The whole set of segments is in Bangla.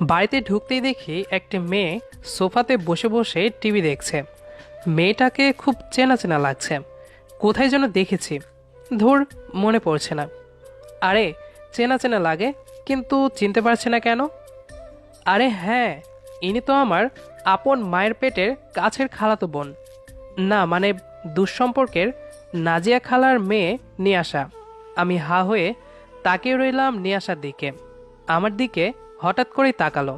বাড়িতে ঢুকতেই দেখি একটি মেয়ে সোফাতে বসে বসে টিভি দেখছে। মেয়েটাকে খুব চেনা চেনা লাগছে, কোথায় যেন দেখেছি। ধুর, মনে পড়ছে না। আরে, চেনা চেনা লাগে, কিন্তু চিনতে পারছি না কেন। আরে হ্যাঁ, ইনি তো আমার আপন মায়ের পেটের কাছের খালাতো বোন। না মানে, দুঃসম্পর্কের নাজিয়া খালার মেয়ে নিয়াশা। আমি হা হয়ে তাকিয়ে রইলাম নিয়াশার দিকে। আমার দিকে হঠাৎ করেই তাকালো।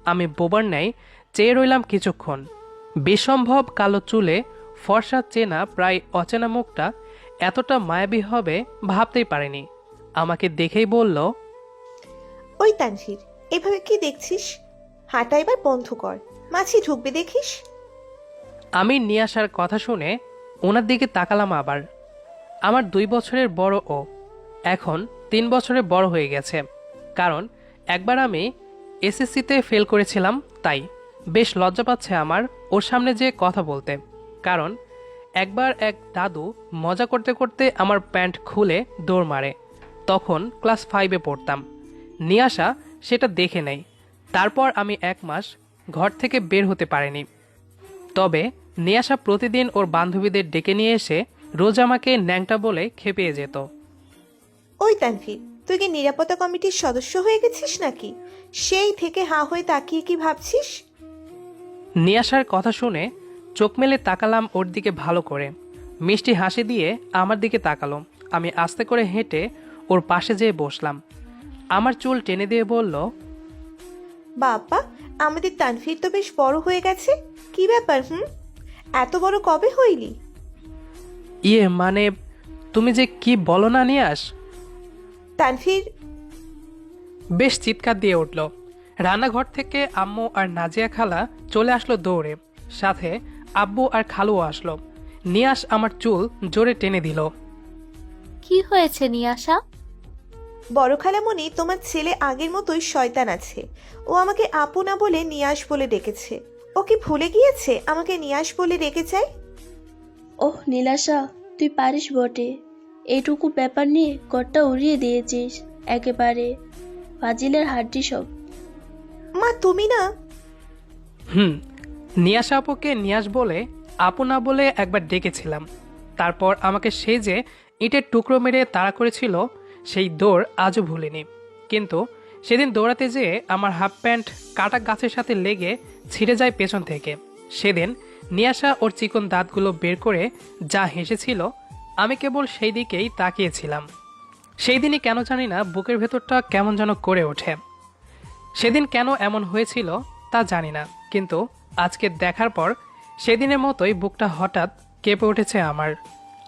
আমি বোবার ন্যায় চেয়ে রইলাম কিছুক্ষণ। বিসম্ভব কালো চুলে ফর্সা চেনা প্রায় অচেনা মুখটা এতটা মায়াবী হবে ভাবতেই পারিনি। আমাকে দেখেই বলল, ওই তানভীর, এভাবে কি দেখছিস? হাঁটা এবার বন্ধ কর, মাছি ঢুকবে দেখিস। আমি নিয়াশার কথা শুনে ওনার দিকে তাকালাম আবার। আমার 2 বছরের বড় ও, এখন 3 বছরের বড় হয়ে গেছে। কারণ একবার আমি এসএসসিতে ফেল করেছিলাম, তাই বেশ লজ্জা পাচ্ছে আমার ওর সামনে যে কথা বলতে। কারণ একবার এক দাদু মজা করতে করতে আমার প্যান্ট খুলে দৌড় মারে। তখন ক্লাস 5-এ পড়তাম। নিয়াশা সেটা দেখে নেয়। তারপর আমি 1 মাস ঘর থেকে বের হতে পারিনি। তবে নিয়াশা প্রতিদিন ওর বান্ধবীদের ডেকে নিয়ে এসে রোজ আমাকে ন্যাংটা বলে খেপিয়ে যেত। ওই তানভীর, তুই কি নিরাপত্তা কমিটির সদস্য হয়ে গেছিস নাকি? সেই থেকে হাঁ হয়ে তাকিয়ে কি ভাবছিস? নিয়াশার কথা শুনে চোখ মেলে তাকালাম ওর দিকে ভালো করে। মিষ্টি হাসি দিয়ে আমার দিকে তাকালো। আমি আস্তে করে হেঁটে ওর পাশে যেয়ে বসলাম। আমার চুল টেনে দিয়ে বলল, বাবা, আমাদের তানভীর তো বেশ বড় হয়ে গেছে। কি ব্যাপার? এত বড় কবে হইলি? ইয়ে মানে, তুমি যে কি বলো না নিয়াশ। তানভীর। বেশ চিৎকার দিয়ে উঠল। রান্নাঘর থেকে আম্মু আর নাজিয়া খালা চলে আসলো দৌড়ে। সাথে আব্বু আর খালুও আসলো। নিয়াশ আমার চুল জোরে টেনে দিল। কি হয়েছে নিয়াশা? বড় খালামণি, তোমার ছেলে আগের মতোই শয়তান আছে। ও আমাকে আপু না বলে নিয়াস বলে ডেকেছে। ও কি ভুলে গিয়েছে আমাকে নিয়াস বলে ডেকে চাই? ওহ নীলাশা, তুই পারিস বটে। এইটুকু ব্যাপার নিয়ে ঘরটা উড়িয়ে দিয়েছিস একেবারে। ফাজিলের হাড্ডি সব। মা, তুমি না। হুম, নিয়াশ আপুকে নিয়াশ বলে আপু না বলে একবার ডেকেছিলাম। তারপর আমাকে সে যে ইটের টুকরো মেরে তাড়া করেছিল, সেই দৌড় আজও ভুলিনি। কিন্তু সেদিন দৌড়াতে যেয়ে আমার হাফ প্যান্ট কাটা গাছের সাথে লেগে ছিঁড়ে যায় পেছন থেকে। সেদিন নিয়াশা ওর চিকন দাঁতগুলো বের করে যা হেসেছিল, আমি কেবল সেই দিকেই তাকিয়েছিলাম। সেই দিনই কেন জানি না বুকের ভেতরটা কেমন যেন করে ওঠে। সেদিন কেন এমন হয়েছিল তা জানি না, কিন্তু আজকে দেখার পর সেদিনের মতোই বুকটা হঠাৎ কেঁপে উঠেছে আমার।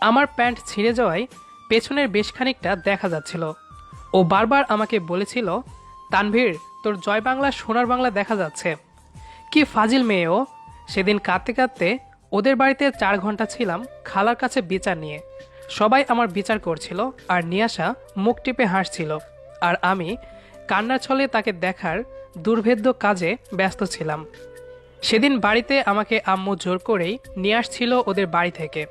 আমার প্যান্ট ছিঁড়ে যাওয়ায় পেছনের বেশ খানিকটা দেখা যাচ্ছিল। ও বারবার আমাকে বলেছিল, তানভীর, তোর জয় বাংলা সোনার বাংলা দেখা যাচ্ছে। কি ফাজিল মেয়ে ও। সেদিন কাঁদতে কাঁদতে ওদের বাড়িতে 4 ঘন্টা ছিলাম খালার কাছে বিচার নিয়ে। সবাই আমার বিচার করছিল আর নিয়াশা মুখ টিপে হাসছিল, আর আমি কান্নার ছলে তাকে দেখার দুর্ভেদ্য কাজে ব্যস্ত ছিলাম। সেদিন বাড়িতে আমাকে আম্মু জোর করেই নিয়ে আসছিল ওদের বাড়ি থেকে।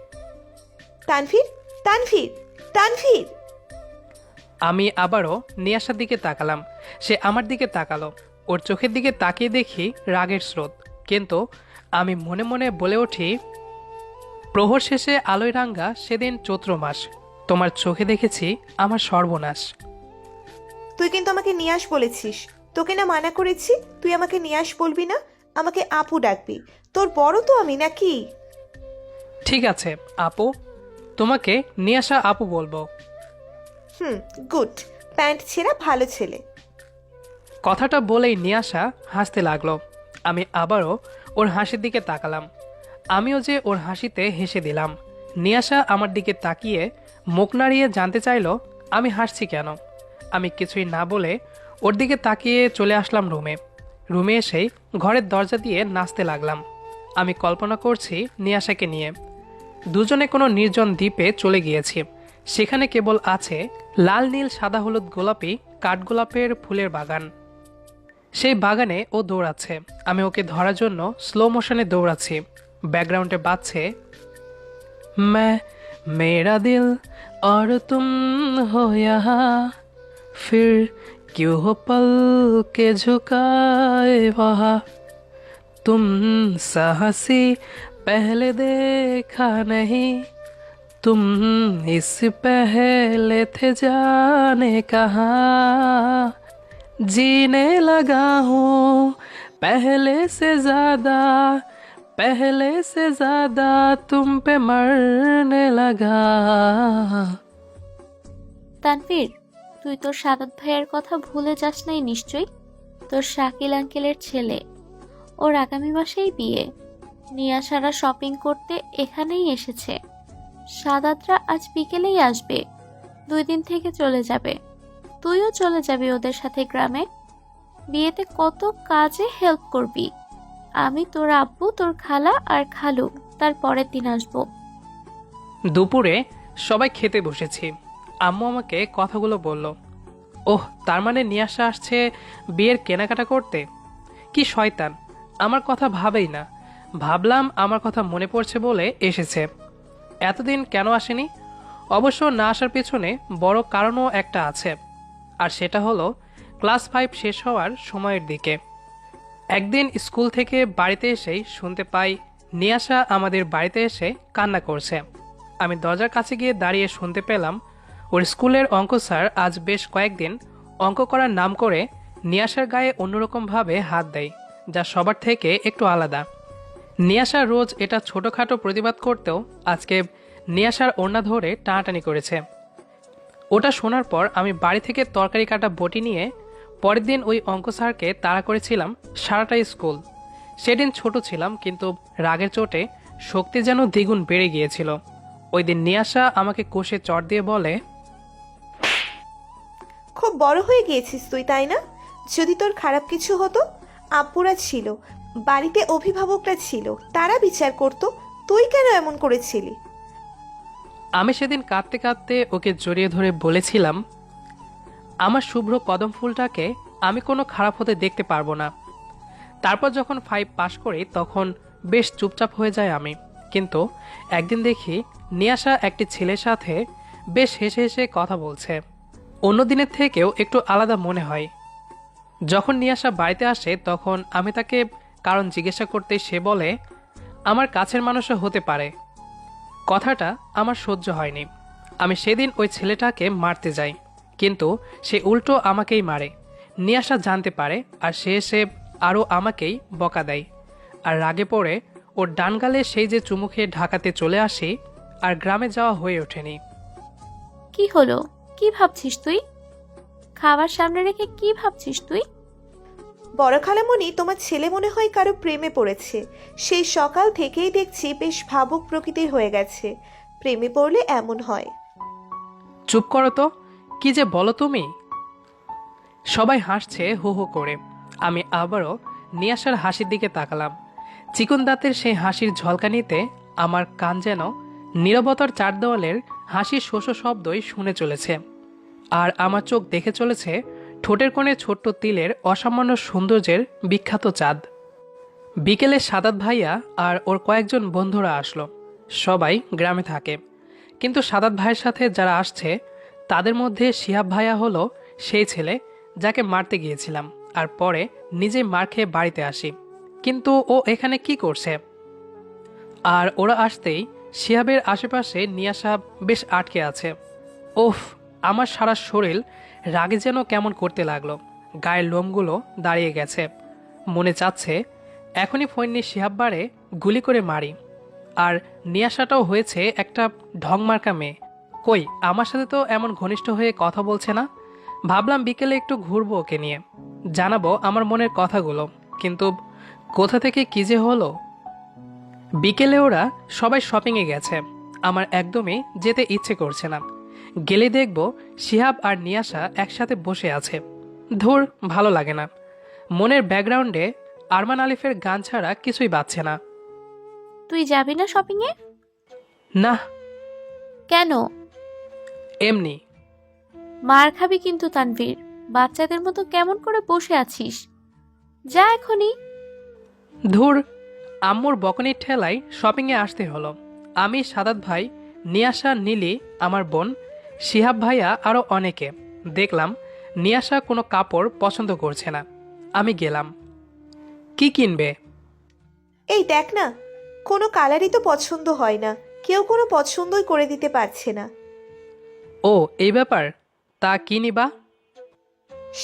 তানভীর, তানভীর, তানভীর। আমি আবারও নিয়াশার দিকে তাকালাম। সে আমার দিকে তাকালো। ওর চোখের দিকে তাকিয়ে দেখি রাগের স্রোত। কিন্তু আমি মনে মনে বলে উঠি, প্রহর শেষে আলোয় রাঙ্গা সেদিন চৈত্র মাস, তোমার চোখে দেখেছি আমার সর্বনাশ। তুই কিন্তু আমাকে নিয়াস বলেছিস। তোকে না মানা করেছি তুই আমাকে নিয়াস বলবি না, আমাকে আপু ডাকবি। তোর বড় তো আমি নাকি? ঠিক আছে আপু, তোমাকে নিয়াশা আপু বলবো। গুড। প্যান্ট ছেঁড়া ভালো ছেলে। কথাটা বলেই নিয়াশা হাসতে লাগলো। আমি আবারও ওর হাসির দিকে তাকালাম। আমিও যে ওর হাসিতে হেসে দিলাম। নিয়াশা আমার দিকে তাকিয়ে মুখ নাড়িয়ে জানতে চাইলো আমি হাসছি কেন। আমি কিছুই না বলে ওর দিকে তাকিয়ে চলে আসলাম রুমে। রুমে এসেই ঘরের দরজা দিয়ে নাচতে লাগলাম। আমি কল্পনা করছি নিয়াশাকে নিয়ে দুজনে কোনো নির্জন দ্বীপে চলে গিয়েছি। সেখানে কেবল আছে লাল নীল সাদা হলুদ গোলাপি কাঠগোলাপের ফুলের বাগান। সেই বাগানে ও দৌড়াচ্ছে, আমি ওকে ধরার জন্য স্লো মোশনে দৌড়াচ্ছি। ব্যাকগ্রাউন্ডে বাজছে, मैं मेरा दिल और तुम हो यहाँ फिर क्यों हो पल के झुकाए वहाँ तुम साहसी पहले देखा नहीं तुम इससे पहले थे जाने कहाँ जीने लगा हूँ पहले से ज्यादा तुम पे मरने लगा। তানভীর, তুই তোর সাদাত ভাইয়ের কথা ভুলে যাস নাই নিশ্চয়ই? তোর শাকিল আঙ্কেলের ছেলে, ওর আগামী মাসেই বিয়ে। নিয়াশারা শপিং করতে এখানেই এসেছে। সাদাতরা আজ বিকেলেই আসবে, 2 দিন থেকে চলে যাবে। তুইও চলে যাবি ওদের সাথে গ্রামে। বিয়েতে কত কাজে হেল্প করবি। আমি, তোর আব্বু, তোর খালা আর খালু তার পরের দিন আসবো। দুপুরে সবাই খেতে বসেছি। আম্মু আমাকে কথাগুলো বলল। ওহ, তার মানে নিয়াশা আসছে বিয়ের কেনাকাটা করতে। কি শয়তান, আমার কথা ভাবেই না। ভাবলাম আমার কথা মনে পড়ছে বলে এসেছে। এতদিন কেন আসেনি? অবশ্য না আসার পেছনে বড় কারণও একটা আছে, আর সেটা হলো ক্লাস 5 শেষ হওয়ার সময়ের দিকে একদিন স্কুল থেকে বাড়িতে এসেই শুনতে পাই নিয়াশা আমাদের বাড়িতে এসে কান্না করছে। আমি দরজার কাছে গিয়ে দাঁড়িয়ে শুনতে পেলাম ওর স্কুলের অঙ্ক স্যার আজ বেশ কয়েকদিন অঙ্ক করার নাম করে নিয়াশার গায়ে অন্যরকমভাবে হাত দেয়, যা সবার থেকে একটু আলাদা। নিয়াশা রোজ এটা ছোটোখাটো প্রতিবাদ করতেও আজকে নিয়াশার ওড়না ধরে টানাটানি করেছে। ওটা শোনার পর আমি বাড়ি থেকে তরকারি কাটা বটি নিয়ে পরের দিন ওই অঙ্ক স্যারকে তাড়া করেছিলাম সারাটা স্কুল। সেদিন ছোট ছিলাম, কিন্তু রাগের চোটে শক্তি যেন দ্বিগুণ বেড়ে গিয়েছিল। ওই দিন নিয়াশা আমাকে কষে চড় দিয়ে বলে, খুব বড় হয়ে গিয়েছিস তুই, তাই না? যদি তোর খারাপ কিছু হতো, আব্বুরা ছিল, বাড়িতে অভিভাবকরা ছিল, তারা বিচার করত, তুই কেন এমন করেছিলি? আমি সেদিন কাঁদতে কাঁদতে ওকে জড়িয়ে ধরে বলেছিলাম, আমার শুভ্র কদম ফুলটাকে আমি কোনো খারাপ হতে দেখতে পারবো না। তারপর যখন 5 পাশ করি তখন বেশ চুপচাপ হয়ে যায় আমি, কিন্তু একদিন দেখি নিয়াশা একটি ছেলের সাথে বেশ হেসে হেসে কথা বলছে। অন্য দিনের থেকেও একটু আলাদা মনে হয়। যখন নিয়াশা বাড়িতে আসে তখন আমি তাকে কারণ জিজ্ঞাসা করতে সে বলে, আমার কাছের মানুষও হতে পারে। কথাটা আমার সহ্য হয়নি। আমি সেদিন ওই ছেলেটাকে মারতে যাই, কিন্তু সে উল্টো আমাকেই মারে। নিয়াশা জানতে পারে আর সে এসে আরও আমাকেই বকা দেয়। আর রাগে পড়ে ওর ডান গালে সেই যে চুমু খেয়ে ঢাকাতে চলে আসি, আর গ্রামে যাওয়া হয়ে ওঠেনি। কি হলো? কি ভাবছিস তুই? খাবার সামনে রেখে কি ভাবছিস তুই? বড় খালামণি, তোমার ছেলে মনে হয় কারো প্রেমে পড়েছে। সেই সকাল থেকেই দেখছি বেশ ভাবুক প্রকৃতির হয়ে গেছে। প্রেমে পড়লে এমন হয়। চুপ করো তো, কি যে বলো তুমি। সবাই হাসছে হো হো করে। আমি আবারও নিয়াশার হাসির দিকে তাকালাম। চিকন দাঁতের সেই হাসির ঝলকানিতে আমার কান যেন নীরবতার চার দেওয়ালের হাসির শোষ শব্দই শুনে চলেছে, আর আমার চোখ দেখে চলেছে ঠোঁটের কোণে ছোট্ট তিলের অসামান্য সৌন্দর্যের বিখ্যাত চাঁদ। বিকেলে সাদাত ভাইয়া আর ওর কয়েকজন বন্ধুরা আসলো। সবাই গ্রামে থাকে, কিন্তু সাদাত ভাইয়ের সাথে যারা আসছে তাদের মধ্যে শিহাব ভাইয়া হলো সেই ছেলে যাকে মারতে গিয়েছিলাম আর পরে নিজেই মার খেয়ে বাড়িতে আসি। কিন্তু ও এখানে কি করছে? আর ওরা আসতেই শিহাবের আশেপাশে নিয়াশা বেশ আটকে আছে। ওফ, আমার সারা শরীর রাগে যেন কেমন করতে লাগলো। গায়ের লোমগুলো দাঁড়িয়ে গেছে। মনে চাচ্ছে এখনই ফোন নিয়ে শিহাব বাড়ে গুলি করে মারি। আর নিয়াশাটাও হয়েছে একটা ঢংমার্কা মেয়ে। কই, আমার সাথে তো এমন ঘনিষ্ঠ হয়ে কথা বলছে না। ভাবলাম বিকেলে একটু ঘুরবো ওকে নিয়ে, জানাবো আমার মনের কথাগুলো, কিন্তু কোথা থেকে কী যে হলো। বিকেলে ওরা সবাই শপিংয়ে গেছে। আমার একদমই যেতে ইচ্ছে করছে না। গেলে দেখব শিহাব আর নিয়াশা একসাথে বসে আছে। ধুর, ভালো লাগে না। মনের ব্যাকগ্রাউন্ডে আরমান আলিফের গান ছাড়া কিছুই বাজছে না। তুই যাবি না শপিং এ? না। কেন? এমনি। মার খাবি কিন্তু তানভীর। বাচ্চাদের মতো কেমন করে বসে আছিস? যা এখনই। ধুর, আম্মুর বকনির ঠেলায় শপিংয়ে আসতে হলো। আমি, সাদাত ভাই, নিয়াশা, নীলি, আমার বোন, শিহাব ভাইয়া আরও অনেকে। দেখলাম নিয়াশা কোনো কাপড় পছন্দ করছে না। আমি গেলাম। কি কিনবে? এই দেখ না, কোনো কালারই তো পছন্দ হয় না, কেউ কোনো পছন্দই করে দিতে পারছে না। ও এই ব্যাপার, তা কি নিবা?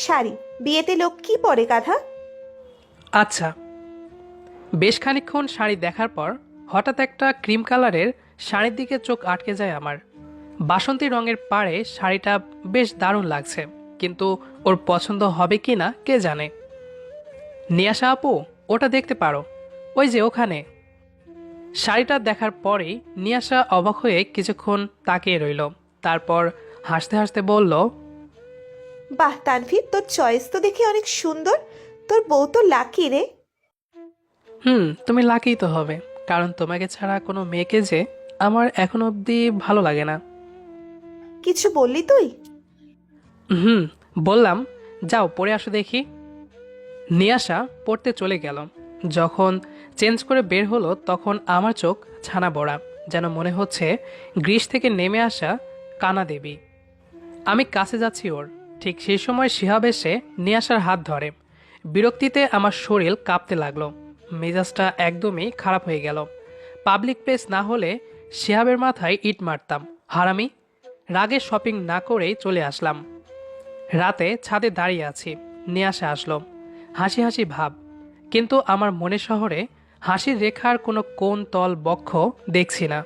শাড়ি, বিয়েতে লোক কি পরে গাধা। আচ্ছা। বেশ খানিকক্ষণ শাড়ি দেখার পর হঠাৎ একটা ক্রিম কালারের শাড়ির দিকে চোখ আটকে যায় আমার। বাসন্তী রঙের পাড়ে শাড়িটা বেশ দারুণ লাগছে, কিন্তু ওর পছন্দ হবে কি না কে জানে। নিয়াশা আপু, ওটা দেখতে পারো, ওই যে ওখানে। শাড়িটা দেখার পরেই নিয়াশা অবাক হয়ে কিছুক্ষণ তাকিয়ে রইল। তারপর হাসতে হাসতে বলল, বাহ তানভীর, তোর চয়েস তো দেখি অনেক সুন্দর। তোর বউ তো লাকি রে। তুমি লাকিই তো হবে, কারণ তোমাকে ছাড়া কোনো মেয়েকে যে আমার এখন অবধি ভালো লাগে না। কিছু বললি তুই? হুম, বললাম, যাও পড়ে আসো দেখি। নিয়াশা পড়তে চলে গেল। যখন চেঞ্জ করে বের হলো তখন আমার চোখ ছানা বড়া, যেন মনে হচ্ছে গ্রীষ থেকে নেমে আসা কানা দেবী। আমি কাছে যাচ্ছি ওর, ঠিক সেই সময় শিহাব এসে নিয়াশার হাত ধরে। বিরক্তিতে আমার শরীর কাঁপতে লাগলো, মেজাজটা একদমই খারাপ হয়ে গেল। পাবলিক প্লেস না হলে শিহাবের মাথায় ইট মারতাম। হারামি। রাগে শপিং না করেই চলে আসলাম। রাতে ছাদে দাঁড়িয়ে আছি, নিয়াশা আসলো। হাসি হাসি ভাব, কিন্তু আমার মনে শহরে হাসির রেখার কোনো কোণ তল বক্ষ দেখছি না।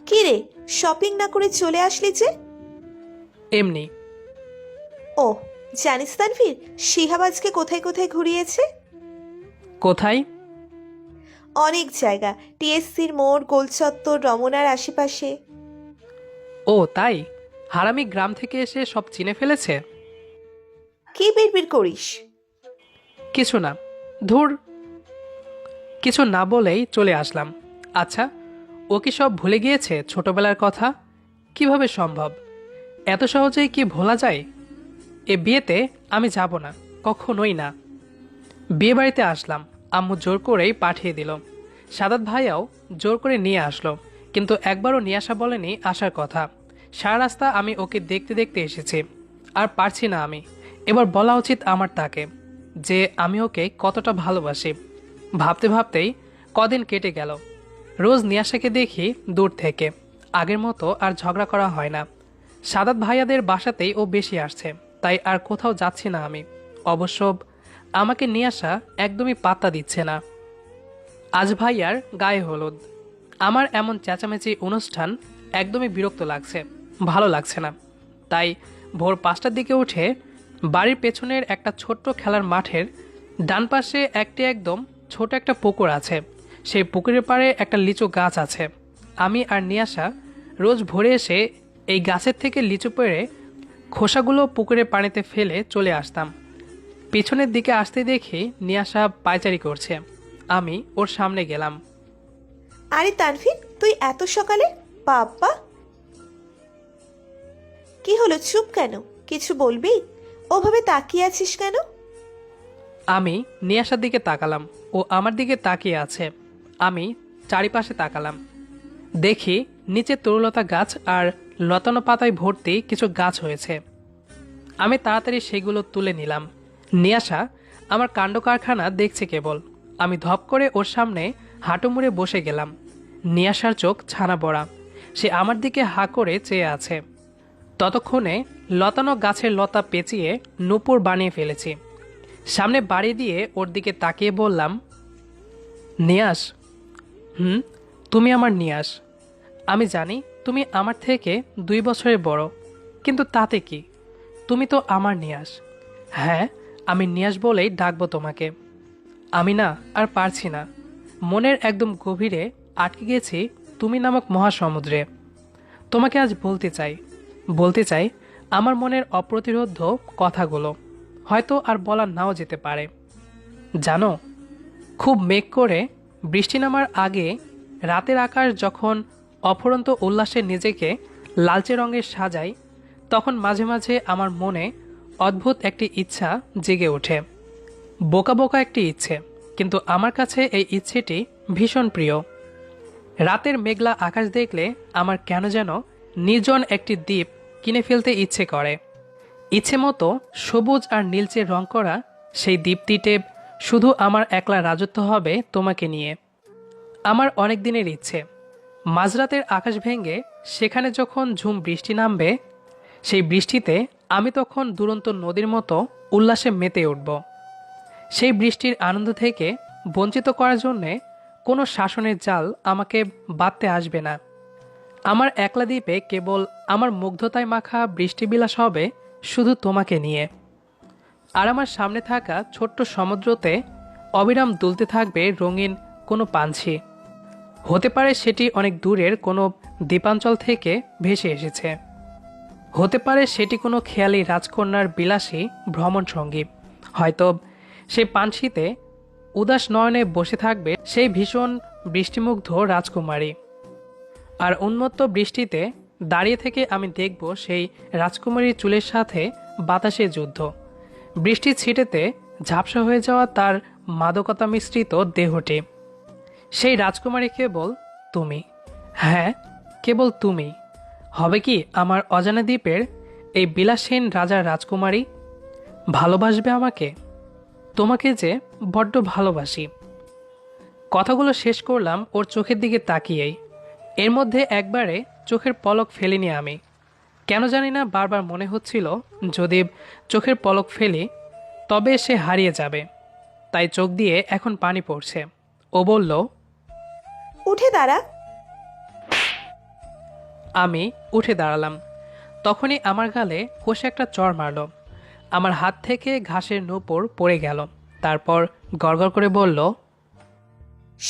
কি রে, শপিং না করে চলে আসলি যে? এমনি। ও, জানিস তানভীর, শিহাব আজকে কোথায় কোথায় ঘুরিয়েছে? কোথায়? অনেক জায়গা, টিএসসির মোড়, গোলচত্বর, রমনার আশেপাশে। ও তাই? হারামি গ্রাম থেকে এসে সব চিনে ফেলেছে। কি বিড়বিড় করিস? কিছু না, ধুর। কিছু না বলেই চলে আসলাম। আচ্ছা, ও কি সব ভুলে গিয়েছে ছোটবেলার কথা? কিভাবে সম্ভব? এত সহজেই কি ভোলা যায়? এ বিয়েতে আমি যাব না, কখনোই না। বিয়ে বাড়িতে আসলাম, আম্মু জোর করেই পাঠিয়ে দিল। সাদাত ভাইয়াও জোর করে নিয়ে আসলো, কিন্তু একবারও নিয়ে আসা বলেনি আসার কথা। সারা রাস্তা আমি ওকে দেখতে দেখতে এসেছি, আর পারছি না আমি। এবার বলা উচিত আমার তাকে, যে আমি ওকে কতটা ভালোবাসি। ভাবতে ভাবতেই কদিন কেটে গেল। রোজ নিয়াশাকে দেখি দূর থেকে। আগের মতো আর ঝগড়া করা হয় না। সাদাত ভাইয়াদের বাসাতেই ও বেশি আসছে, তাই আর কোথাও যাচ্ছি না আমি। অবশ্য আমাকে নিয়াশা একদমই পাত্তা দিচ্ছে না। আজ ভাইয়ার গায়ে হলুদ। আমার এমন চেঁচামেচি অনুষ্ঠান একদমই বিরক্ত লাগছে, ভালো লাগছে না। তাই ভোর 5টার দিকে উঠে বাড়ির পেছনের একটা ছোট্ট খেলার মাঠের ডান পাশে একদম ছোট একটা পুকুর আছে। সেই পুকুরের পাড়ে একটা লিচু গাছ আছে। আমি আর নিয়াশা রোজ ভোরে এসে এই গাছের থেকে লিচু পেড়ে খোসাগুলো পুকুরের পানিতে ফেলে চলে আসতাম। পিছনের দিকে আসতে দেখি নিয়াশা পায়চারি করছে। আমি ওর সামনে গেলাম। আরে তানভীর, তুই এত সকালে? বাবা, কি হলো, চুপ কেন? কিছু বলবি? ওভাবে তাকিয়ে আছিস কেন? আমি নিয়াশার দিকে তাকালাম, ও আমার দিকে তাকিয়ে আছে। আমি চারিপাশে তাকালাম, দেখি নিচে তরুলতা গাছ আর লতানো পাতায় ভর্তি কিছু গাছ হয়েছে। আমি তাড়াতাড়ি সেগুলো তুলে নিলাম। নিয়াশা আমার কাণ্ড কারখানা দেখছে কেবল। আমি ধপ করে ওর সামনে হাঁটু মুড়ে বসে গেলাম। নিয়াশার চোখ ছানা বড়া, সে আমার দিকে হা করে চেয়ে আছে। ততক্ষণে লতানো গাছের লতা পেঁচিয়ে নূপুর বানিয়ে ফেলেছি। সামনে বাড়ি দিয়ে ওর দিকে তাকিয়ে বললাম, নিয়াস। তুমি আমার নিয়াস। আমি জানি তুমি আমার থেকে 2 বছরের বড়, কিন্তু তাতে কি? তুমি তো আমার নিয়াস। হ্যাঁ, আমি নিয়াস বলেই ডাকবো তোমাকে। আমি না আর পারছি না। মনের একদম গভীরে আটকে গেছি তুমি নামক মহাসমুদ্রে। তোমাকে আজ বলতে চাই আমার মনের অপ্রতিরোধ্য কথাগুলো। হয়তো আর বলা নাও যেতে পারে। জানো, খুব মেঘ করে বৃষ্টি নামার আগে রাতের আকাশ যখন অফুরন্ত উল্লাসে নিজেকে লালচে রঙের সাজায়, তখন মাঝে মাঝে আমার মনে অদ্ভুত একটি ইচ্ছা জেগে ওঠে। বোকা বোকা একটি ইচ্ছে, কিন্তু আমার কাছে এই ইচ্ছেটি ভীষণ প্রিয়। রাতের মেঘলা আকাশ দেখলে আমার কেন যেন নির্জন একটি দ্বীপ কিনে ফেলতে ইচ্ছে করে। ইচ্ছে মতো সবুজ আর নীলচে রং করা সেই দ্বীপটিতে শুধু আমার একলা রাজত্ব হবে তোমাকে নিয়ে। আমার অনেক দিনের ইচ্ছে, মাঝরাতের আকাশ ভেঙে সেখানে যখন ঝুম বৃষ্টি নামবে, সেই বৃষ্টিতে আমি তখন দুরন্ত নদীর মতো উল্লাসে মেতে উঠব। সেই বৃষ্টির আনন্দ থেকে বঞ্চিত করার জন্যে কোনো শাসনের জাল আমাকে বাঁধতে আসবে না। আমার একলা দ্বীপে কেবল আমার মুগ্ধতায় মাখা বৃষ্টিবিলাস হবে শুধু তোমাকে নিয়ে। আর আমার সামনে থাকা ছোট্ট সমুদ্রতে অবিরাম দুলতে থাকবে রঙিন কোনো পানছি। হতে পারে সেটি অনেক দূরের কোনো দ্বীপাঞ্চল থেকে ভেসে এসেছে, হতে পারে সেটি কোনো খেয়ালি রাজকন্যার বিলাসী ভ্রমণ সঙ্গী। হয়তো সেই পানসিতে উদাস নয়নে বসে থাকবে সেই ভীষণ বৃষ্টিমুগ্ধ রাজকুমারী। আর উন্মত্ত বৃষ্টিতে দাঁড়িয়ে থেকে আমি দেখব সেই রাজকুমারীর চুলের সাথে বাতাসে যুদ্ধ, বৃষ্টির ছিটেতে ঝাপসা হয়ে যাওয়া তার মাদকতা মিশ্রিত দেহটি। সেই রাজকুমারী কেবল তুমি, হ্যাঁ কেবল তুমি হবে কি আমার অজানা দ্বীপের এই বিলাসহীন রাজার রাজকুমারী। ভালোবাসবে আমাকে, তোমাকে যে বড্ড ভালোবাসি। কথাগুলো শেষ করলাম ওর চোখের দিকে তাকিয়েই। এর মধ্যে একবারে চোখের পলক ফেলিনি আমি। কেন জানি না বারবার মনে হচ্ছিল যদি চোখের পলক ফেলি তবে সে হারিয়ে যাবে। তাই চোখ দিয়ে এখন পানি পড়ছে। ও বলল, উঠে দাঁড়া। আমি উঠে দাঁড়ালাম। তখনই আমার গালে কষে একটা চড় মারল। আমার হাত থেকে ঘাসের নূপুর পড়ে গেল। তারপর গড়গড় করে বলল,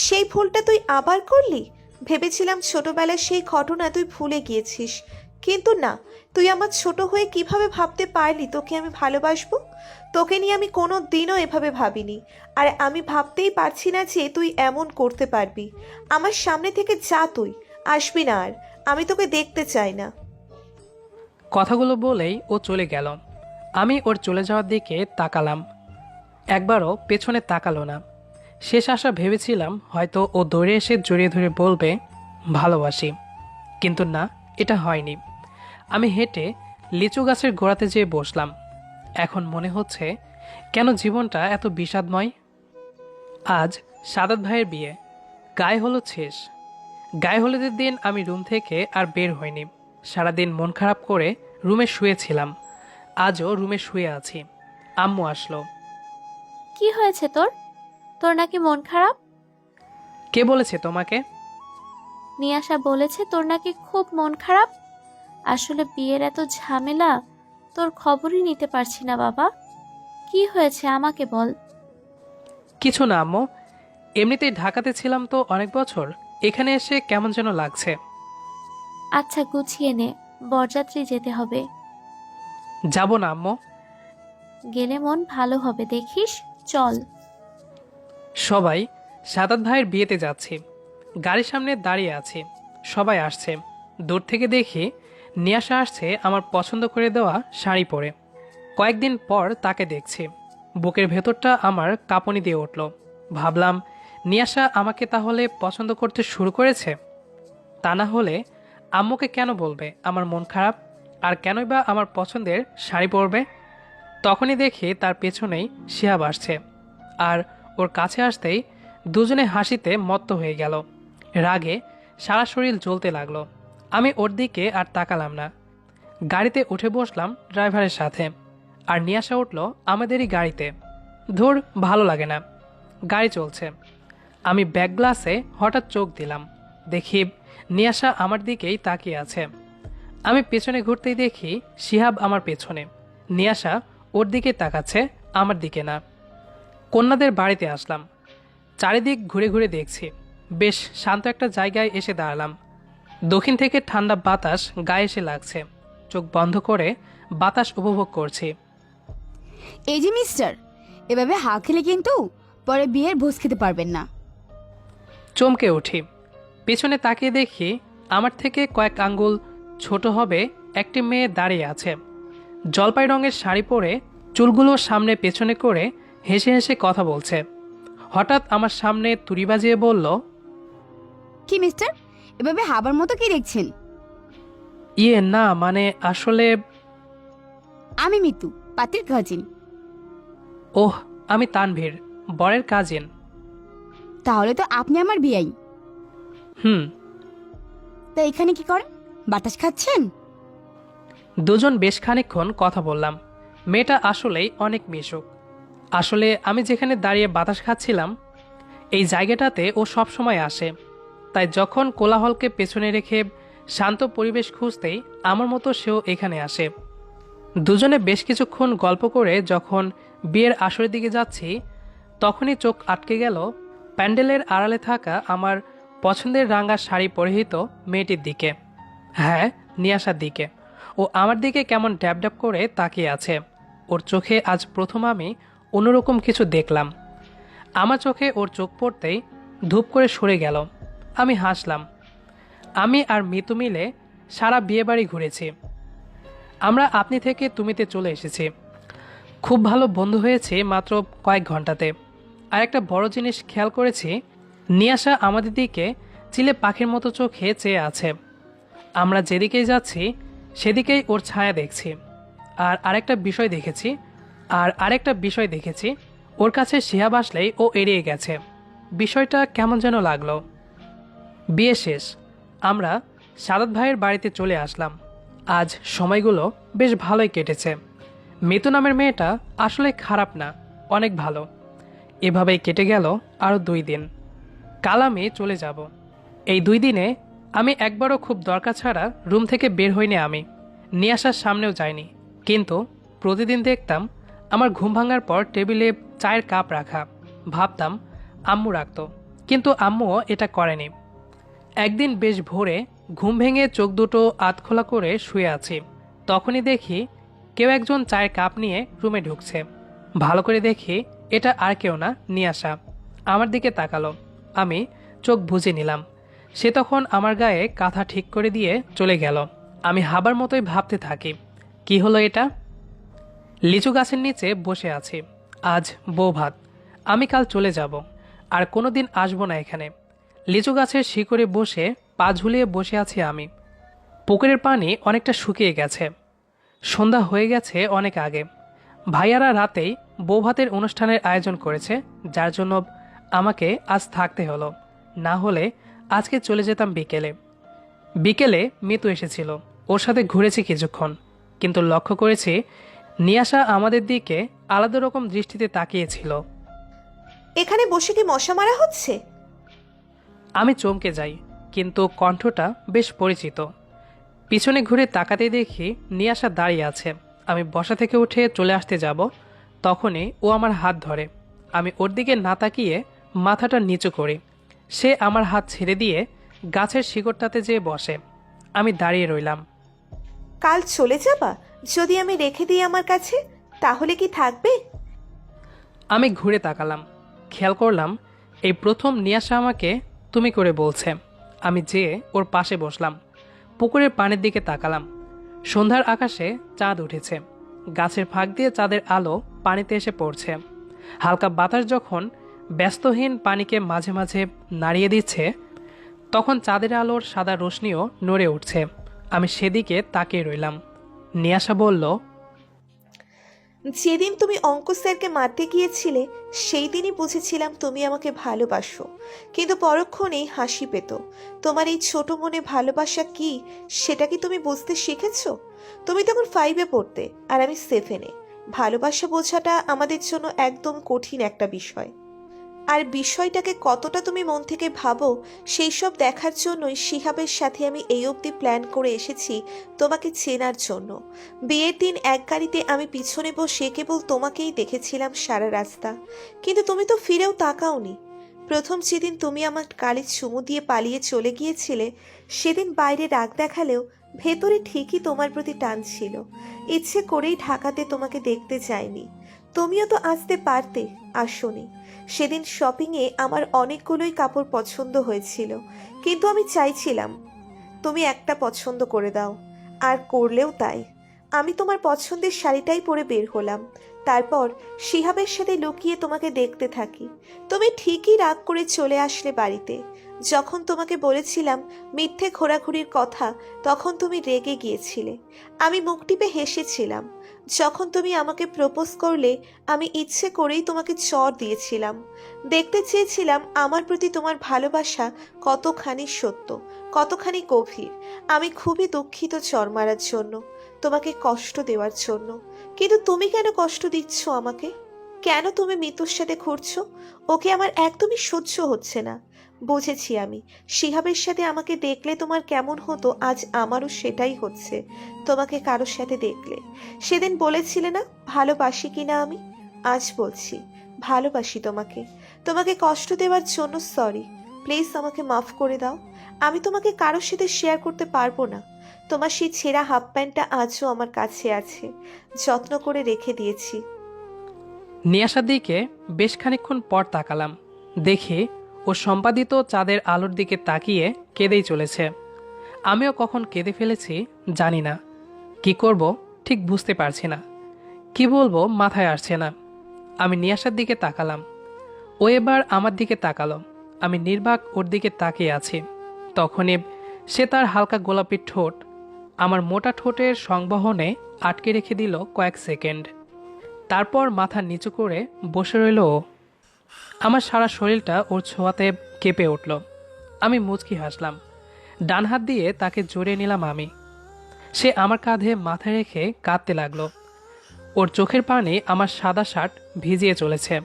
সেই ভুলটা তুই আবার করলি? ভেবেছিলাম ছোটবেলার সেই ঘটনা তুই ভুলে গিয়েছিস, কিন্তু না। তুই আমার ছোট হয়ে কিভাবে ভাবতে পারলি তোকে আমি ভালোবাসবো? তোকে নিয়ে আমি কোনো দিনও এভাবে ভাবিনি। আর আমি ভাবতেই পারছি না যে তুই এমন করতে পারবি। আমার সামনে থেকে যা, তুই আসবি না আর। আমি তোকে দেখতে চাই না। কথাগুলো বলেই ও চলে গেল। আমি ওর চলে যাওয়ার দিকে তাকালাম, একবারও পেছনে তাকালো না। শেষ আশা ভেবেছিলাম হয়তো ও দৌড়ে এসে জড়িয়ে ধরে বলবে ভালোবাসি, কিন্তু না, এটা হয়নি। আমি হেঁটে লিচু গাছের গোড়াতে যেয়ে বসলাম। এখন মনে হচ্ছে কেন জীবনটা এত বিষাদময়। আজ সাদাত ভাইয়ের বিয়ে, গায়ে হলুদ শেষ। গায়ে হলুদের দিন আমি রুম থেকে আর বের হইনি। সারাদিন মন খারাপ করে রুমে শুয়েছিলাম। আজও রুমে শুয়ে আছি। আম্মু আসলো। কি হয়েছে তোর? তোর নাকি মন খারাপ? কে বলেছে তোমাকে? নিয়াশা বলেছে তোর নাকি খুব মন খারাপ। আসলে বিয়ের এত ঝামেলা, তোর খবরই নিতে পারছি না বাবা। কি হয়েছে আমাকে বল। কিছু না আম্মু, এমনিতেই ঢাকাতে ছিলাম তো অনেক বছর, এখানে এসে কেমন যেন লাগছে। আচ্ছা গুছিয়ে নে, বরযাত্রী যেতে হবে। যাব না আম্মু। গেলে মন ভালো হবে দেখিস, চল। সবাই সাদাত ভাইয়ের বিয়েতে যাচ্ছি। গাড়ির সামনে দাঁড়িয়ে আছি, সবাই আসছে। দূর থেকে দেখি নিয়াশা আসছে আমার পছন্দ করে দেওয়া শাড়ি পরে। কয়েকদিন পর তাকে দেখছি। বুকের ভেতরটা আমার কাঁপুনি দিয়ে উঠল। ভাবলাম নিয়াশা আমাকে তাহলে পছন্দ করতে শুরু করেছে। তা না হলে আম্মুকে কেন বলবে আমার মন খারাপ, আর কেনই বা আমার পছন্দের শাড়ি পরবে। তখনই দেখি তার পেছনেই শিহাব আসছে। আর ওর কাছে আসতেই দুজনে হাসিতে মত্ত হয়ে গেল। রাগে সারা শরীর জ্বলতে লাগলো। আমি ওর দিকে আর তাকালাম না। গাড়িতে উঠে বসলাম ড্রাইভারের সাথে। আর নিয়াশা উঠল আমাদেরই গাড়িতে। ধুর, ভালো লাগে না। গাড়ি চলছে। আমি ব্যাক গ্লাসে হঠাৎ চোখ দিলাম। দেখি নিয়াশা আমার দিকেই তাকিয়ে আছে। আমি পেছনে ঘুরতেই দেখি শিহাব আমার পেছনে, নিয়াশা ওর দিকে তাকাচ্ছে, আমার দিকে না। কন্যাদের বাড়িতে আসলাম। চারিদিক ঘুরে ঘুরে দেখছি। বেশ শান্ত একটা জায়গায় এসে দাঁড়ালাম। দক্ষিণ থেকে ঠান্ডা বাতাস গায়ে এসে লাগছে। চোখ বন্ধ করে বাতাস উপভোগ করছি। এই যে মিস্টার, এভাবে হা খেলে কিন্তু পরে বিয়ের ভোজ খেতে পারবেন না। চমকে উঠি। পেছনে তাকিয়ে দেখি আমার থেকে কয়েক আঙ্গুল ছোট হবে একটি মেয়ে দাঁড়িয়ে আছে। জলপাই রঙের শাড়ি পরে চুলগুলো সামনে পেছনে করে হেসে হেসে কথা বলছে। হঠাৎ আমার সামনে তুড়ি বাজিয়ে বলল, কি মিস্টার, এভাবে হাবার মতো কি দেখছেন? ইয়ে না, মানে আসলে। আমি মিতু, পাত্রীর কাজিন। ওহ, আমি তানভীর, বরের কাজিন। তাহলে তো আপনি আমার বিয়াই। হুম। তা এখানে কি করেন? বাতাস খাচ্ছেন? দুজন বেশ খানিকক্ষণ কথা বললাম। মেয়েটা আসলেই অনেক মিশুক। আসলে আমি যেখানে দাঁড়িয়ে বাতাস খাচ্ছিলাম, এই জায়গাটাতে ও সব সময় আসে। তাই যখন কোলাহলকে পেছনে রেখে শান্ত পরিবেশ খুঁজতেই আমার মতো সেও এখানে আসে। দুজনে বেশ কিছুক্ষণ গল্প করে যখন বিয়ের আসরের দিকে যাচ্ছি, তখনই চোখ আটকে গেল প্যান্ডেলের আড়ালে থাকা আমার পছন্দের রাঙা শাড়ি পরিহিত মেয়েটির দিকে। হ্যাঁ, নিয়াশার দিকে। ও আমার দিকে কেমন ড্যাব ড্যাব করে তাকিয়ে আছে। ওর চোখে আজ প্রথম আমি অন্যরকম কিছু দেখলাম। আমার চোখে ওর চোখ পড়তেই ধূপ করে সরে গেল। আমি হাসলাম। আমি আর মিতু মিলে সারা বিয়েবাড়ি ঘুরেছি। আমরা আপনি থেকে তুমিতে চলে এসেছি। খুব ভালো বন্ধু হয়েছে মাত্র কয়েক ঘন্টাতে। আর একটা বড় জিনিস খেয়াল করেছি, নিয়াশা আমাদের দিকে চিলে পাখির মতো চোখে চেয়ে আছে। আমরা যেদিকেই যাচ্ছি সেদিকেই ওর ছায়া দেখছি। আর আরেকটা বিষয় দেখেছি, ওর কাছে শিহাব আসলেই ও এড়িয়ে গেছে। বিষয়টা কেমন যেন লাগলো। বিয়ে শেষ, আমরা সাদাত ভাইয়ের বাড়িতে চলে আসলাম। আজ সময়গুলো বেশ ভালোই কেটেছে। মিতু নামের মেয়েটা আসলে খারাপ না, অনেক ভালো। এভাবেই কেটে গেল আরও 2 দিন। কাল আমি চলে যাব। এই 2 দিনে আমি একবারও খুব দরকার ছাড়া রুম থেকে বের হইনি। আমি নিয়ে আসার সামনেও যাইনি। কিন্তু প্রতিদিন দেখতাম আমার ঘুম ভাঙার পর টেবিলে চায়ের কাপ রাখা। ভাবতাম আম্মু রাখতো, কিন্তু আম্মুও এটা করেনি। একদিন বেশ ভোরে ঘুম ভেঙে চোখ দুটো আধখোলা করে শুয়ে আছি। তখনই দেখি কেউ একজন চায়ের কাপ নিয়ে রুমে ঢুকছে। ভালো করে দেখি এটা আর কেউ না, নিয়াশা। আমার দিকে তাকালো। আমি চোখ বুজে নিলাম। সে তখন আমার গায়ে কাঁথা ঠিক করে দিয়ে চলে গেল। আমি হাবার মতোই ভাবতে থাকি, কি হলো এটা? লিচু গাছের নিচে বসে আছি। আজ বউ ভাত। আমি কাল চলে যাব, আর কোনো দিন আসবো না এখানে। লিচু গাছের শিকড়ে বসে পা ঝুলিয়ে বসে আছি আমি। পুকুরের পানি অনেকটা শুকিয়ে গেছে। সন্ধ্যা হয়ে গেছে অনেক আগে। ভাইয়ারা রাতেই বৌভাতের অনুষ্ঠানের আয়োজন করেছে, যার জন্য আমাকে আজ থাকতে হলো। না হলে আজকে চলে যেতাম বিকেলে। বিকেলে মিতু এসেছিল, ওর সাথে ঘুরেছি কিছুক্ষণ। কিন্তু লক্ষ্য করেছি নিয়াশা আমাদের দিকে আলাদা রকম দৃষ্টিতে তাকিয়েছিল। এখানে বসে কি মশা মারা হচ্ছে? আমি চমকে যাই, কিন্তু কণ্ঠটা বেশ পরিচিত। পিছনে ঘুরে তাকাতেই দেখি নিয়াশা দাঁড়িয়ে আছে। আমি বসা থেকে উঠে চলে আসতে যাব, তখনই ও আমার হাত ধরে। আমি ওর দিকে না তাকিয়ে মাথাটা নিচু করি। সে আমার হাত ছেড়ে দিয়ে গাছের শিকড়টাতে যেয়ে বসে। আমি দাঁড়িয়ে রইলাম। কাল চলে যাবা? যদি আমি রেখে দিই আমার কাছে, তাহলে কি থাকবে? আমি ঘুরে তাকালাম, খেয়াল করলাম এই প্রথম নিয়াশা আমাকে তুমি করে বলছে। আমি যেয়ে ওর পাশে বসলাম। পুকুরের পানির দিকে তাকালাম। সন্ধ্যার আকাশে চাঁদ উঠেছে। গাছের ফাঁক দিয়ে চাঁদের আলো পানিতে এসে পড়ছে। হালকা বাতাস যখন ব্যস্তহীন পানিকে মাঝে মাঝে নাড়িয়ে দিচ্ছে, তখন চাঁদের আলোর সাদা রোশনিও নড়ে উঠছে। আমি সেদিকে তাকিয়ে রইলাম। নিয়াশা বলল, যেদিন তুমি অঙ্ক স্যারকে মারতে গিয়েছিলে সেই দিনই বুঝেছিলাম তুমি আমাকে ভালোবাসো, কিন্তু পরক্ষণেই হাসি পেত। তোমার এই ছোট মনে ভালোবাসা কি, সেটা কি তুমি বুঝতে শিখেছো? তুমি তখন 5-এ পড়তে আর আমি 7-এ। ভালোবাসা বোঝাটা আমাদের জন্য একদম কঠিন একটা বিষয়। আর বিষয়টাকে কতটা তুমি মন থেকে ভাবো সেই সব দেখার জন্যই শিহাবের সাথে আমি এই অবধি প্ল্যান করে এসেছি তোমাকে চেনার জন্য। বিয়ের দিন এক গাড়িতে আমি পিছনে বসে কেবল তোমাকেই দেখেছিলাম সারা রাস্তা, কিন্তু তুমি তো ফিরেও তাকাওনি। প্রথম যেদিন তুমি আমার গালে চুমু দিয়ে পালিয়ে চলে গিয়েছিলে, সেদিন বাইরে রাগ দেখালেও ভেতরে ঠিকই তোমার প্রতি টান ছিল। ইচ্ছে করেই ঢাকাতে তোমাকে দেখতে যাইনি। তুমিও তো আসতে পারতে, আসোনি। সেদিন শপিংয়ে আমার অনেকগুলোই কাপড় পছন্দ হয়েছিল, কিন্তু আমি চাইছিলাম তুমি একটা পছন্দ করে দাও, আর করলেও তাই। আমি তোমার পছন্দের শাড়িটাই পরে বের হলাম। তারপর শিহাবের সাথে লুকিয়ে তোমাকে দেখতে থাকি। তুমি ঠিকই রাগ করে চলে আসলে বাড়িতে। যখন তোমাকে বলেছিলাম মিথ্যে ঘোরাঘুরির কথা, তখন তুমি রেগে গিয়েছিলে। আমি মুখ টিপে হেসেছিলাম। যখন তুমি আমাকে প্রপোজ করলে আমি ইচ্ছে করেই তোমাকে চর দিয়েছিলাম। দেখতে চেয়েছিলাম আমার প্রতি তোমার ভালোবাসা কতখানি সত্য, কতখানি গভীর। আমি খুবই দুঃখিত চর মারার জন্য, তোমাকে কষ্ট দেওয়ার জন্য। কিন্তু তুমি কেন কষ্ট দিচ্ছ আমাকে? কেন তুমি মিতুর সাথে ঘুরছো? ওকে আমার একদমই সহ্য হচ্ছে না। বুঝেছি আমি, শিহাবের সাথে আমাকে দেখলে তোমার কেমন হতো, আজ আমারও সেটাই হচ্ছে তোমাকে কারোর সাথে দেখলে। সেদিন বলেছিলে না ভালোবাসি কিনা আমি, আজ বলছি ভালোবাসি তোমাকে। তোমাকে কষ্ট দেওয়ার জন্য সরি, প্লিজ আমাকে মাফ করে দাও। আমি তোমাকে কারোর সাথে শেয়ার করতে পারবো না। তোমার সেই ছেঁড়া হাফ প্যান্টটা আজও আমার কাছে আছে, যত্ন করে রেখে দিয়েছি। নিয়াশার দিকে বেশ খানিকক্ষণ পর তাকালাম, দেখি ও সম্পাদিত চাঁদের আলোর দিকে তাকিয়ে কেঁদেই চলেছে। আমিও কখন কেঁদে ফেলেছি জানি না, কি করব ঠিক বুঝতে পারছি না, কি বলবো মাথায় আসছে না। আমি নিয়াশার দিকে তাকালাম, ও এবার আমার দিকে তাকালো। আমি নির্বাক ওর দিকে তাকিয়ে আছি। তখনই সে তার হালকা গোলাপি ঠোঁট আমার মোটা ঠোঁটের সংবহনে আটকে রেখে দিল কয়েক সেকেন্ড। তারপর মাথা নিচু করে বসে রইল ও। আমার সারা শরীরটা ওর ছোঁয়াতে কেঁপে উঠল। আমি মুচকি হাসলাম, ডান হাত দিয়ে তাকে জড়িয়ে নিলাম আমি। সে আমার কাঁধে মাথা রেখে কাঁদতে লাগলো। ওর চোখের পানি আমার সাদা শার্ট ভিজিয়ে চলেছে।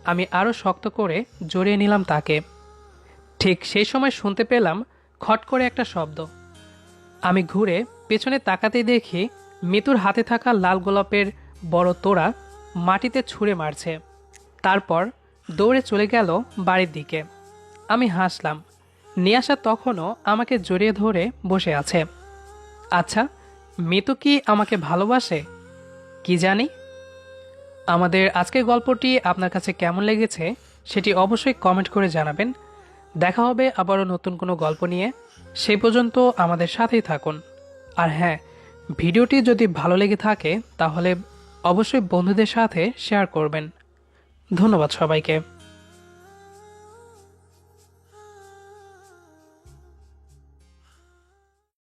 আমি আরও শক্ত করে জড়িয়ে নিলাম তাকে। ঠিক সেই সময় শুনতে পেলাম খট করে একটা শব্দ। আমি ঘুরে পেছনে তাকাতেই দেখি মিতুর হাতে থাকা লাল গোলাপের বড় তোড়া মাটিতে ছুঁড়ে মারছে। তারপর দৌড়ে চলে গেল বাড়ির দিকে। আমি হাসলাম। নিয়াশা তখনও আমাকে জড়িয়ে ধরে বসে আছে। আচ্ছা, মিতু কি আমাকে ভালোবাসে কি জানি। আমাদের আজকের গল্পটি আপনার কাছে কেমন লেগেছে সেটি অবশ্যই কমেন্ট করে জানাবেন। দেখা হবে আবারও নতুন কোনো গল্প নিয়ে। সেই পর্যন্ত আমাদের সাথেই থাকুন। আর হ্যাঁ, ভিডিওটি যদি ভালো লেগে থাকে তাহলে অবশ্যই বন্ধুদের সাথে শেয়ার করবেন। ধন্যবাদ সবাইকে।